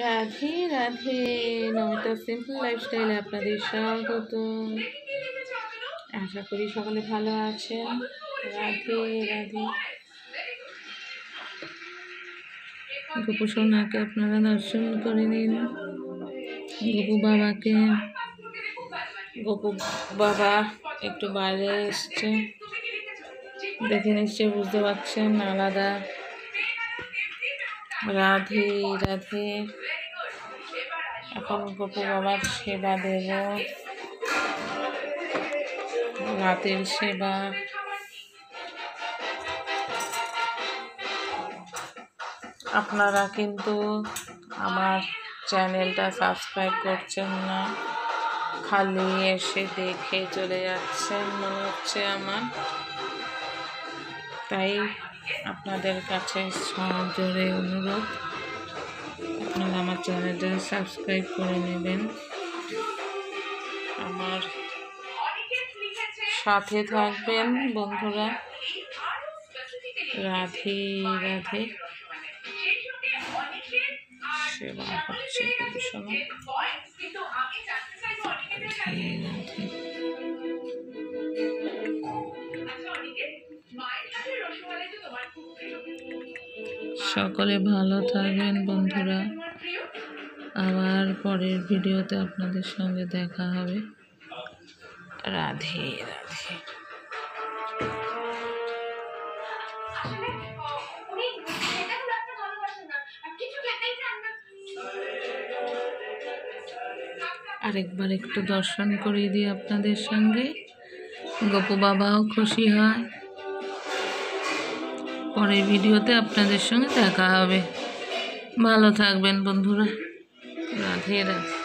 Radhe Radhe, Namita simple লাইফস্টাইলে আপনাদের স্বাগত। আশা করি সকলে ভালো আছেন। রাধে রাধে। গোপু সোনাকে আপনারা দর্শন করে নিন। গোপু বাবাকে, গোপু বাবা একটু বাইরে এসছে, দেখে নিশ্চয় বুঝতে পারছেন আলাদা। রাধে রাধে। এখন গোপু বাবার সেবা দেব, রাতের সেবা। আপনারা কিন্তু আমার চ্যানেলটা সাবস্ক্রাইব করছেন না, খালি এসে দেখে চলে যাচ্ছেন মনে হচ্ছে আমার। তাই আপনাদের কাছে সজোরে অনুরোধ, আপনারা আমার চ্যানেলটা সাবস্ক্রাইব করে নেবেন, আমার সাথে থাকবেন বন্ধুরা। রাধে রাধে। সেবা হচ্ছে গবেষণা। সকলে ভালো থাকবেন বন্ধুরা। আবার পরের ভিডিওতে আপনাদের সঙ্গে দেখা হবে। রাধে রাধে। আরেকবার একটু দর্শন করিয়ে দিই আপনাদের সঙ্গে, গোপু বাবাও খুশি হয়। পরের ভিডিওতে আপনাদের সঙ্গে দেখা হবে। ভালো থাকবেন বন্ধুরা। রাধে রাধে।